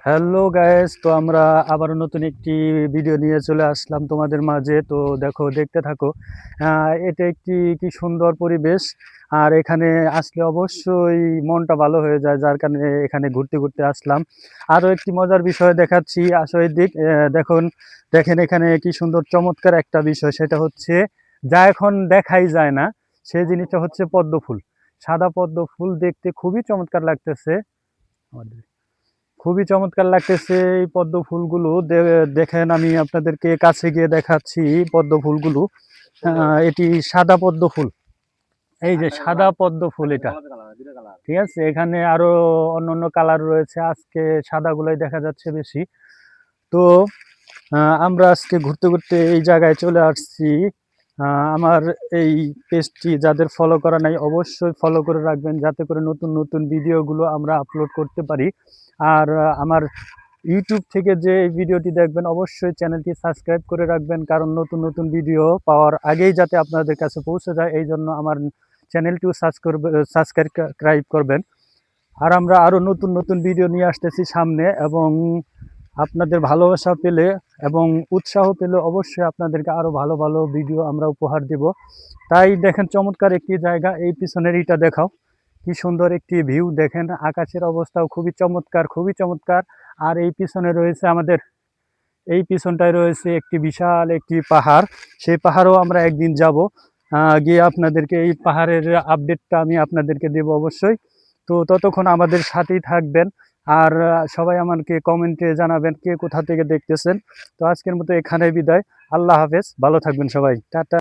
Hello guys, তো আমরা আবার নতুন একটি ভিডিও নিয়ে চলে আসলাম তোমাদের মাঝে। তো দেখো, দেখতে থাকো। এটা একটি কি সুন্দর পরিবেশ। আর এখানে আসলে অবশ্যই মনটা ভালো হয়ে যায়, যার কারণে এখানে ঘুরতে ঘুরতে আসলাম। আরও একটি মজার বিষয় দেখাচ্ছি, আসো এদিক। দেখুন, দেখেন এখানে কি সুন্দর চমৎকার একটা বিষয়, সেটা হচ্ছে যা এখন দেখাই যায় না, সেই জিনিসটা হচ্ছে পদ্ম ফুল। সাদা পদ্ম ফুল দেখতে খুবই চমৎকার লাগতেছে। খুবই চমৎকার লাগতেছে এই পদ্ম ফুলগুলো। দেখেন, আমি আপনাদেরকে কাছে গিয়ে দেখাচ্ছি পদ্ম ফুলগুলো। এটি সাদা পদ্ম ফুল। এই যে সাদা পদ্ম ফুল, এটা ঠিক আছে। এখানে আরো অন্য অন্য কালার রয়েছে, আজকে সাদা গুলাই দেখা যাচ্ছে বেশি। তো আমরা আজকে ঘুরতে ঘুরতে এই জায়গায় চলে আসছি। আমার এই পেজটি যাদের ফলো করা নাই, অবশ্যই ফলো করে রাখবেন, যাতে করে নতুন নতুন ভিডিওগুলো আমরা আপলোড করতে পারি। আর আমার ইউটিউব থেকে যে এই ভিডিওটি দেখবেন, অবশ্যই চ্যানেলটি সাবস্ক্রাইব করে রাখবেন, কারণ নতুন নতুন ভিডিও পাওয়ার আগেই যাতে আপনাদের কাছে পৌঁছে যায়, এই জন্য আমার চ্যানেলটিও সাবস্ক্রাইব করবেন। আর আমরা আরও নতুন নতুন ভিডিও নিয়ে আসতেছি সামনে, এবং আপনাদের ভালোবাসা পেলে এবং উৎসাহ পেলে অবশ্যই আপনাদেরকে আরও ভালো ভালো ভিডিও আমরা উপহার দেব। তাই দেখেন, চমৎকার একটি জায়গা। এই পিছনের এটা দেখাও, কি সুন্দর একটি ভিউ। দেখেন আকাশের অবস্থাও খুবই চমৎকার, খুবই চমৎকার। আর এই পিছনে রয়েছে আমাদের, এই পিছনটায় রয়েছে একটি বিশাল একটি পাহাড়। সেই পাহাড়ও আমরা একদিন যাব, গিয়ে আপনাদেরকে এই পাহাড়ের আপডেটটা আমি আপনাদেরকে দেব অবশ্যই। তো ততক্ষণ আমাদের সাথেই থাকবেন। আর সবাই আমাকে কমেন্টে জানাবেন কে কোথা থেকে দেখতেছেন। তো আজকের মতো এখানে বিদায়। আল্লাহ হাফেজ, ভালো থাকবেন সবাই, টাটা।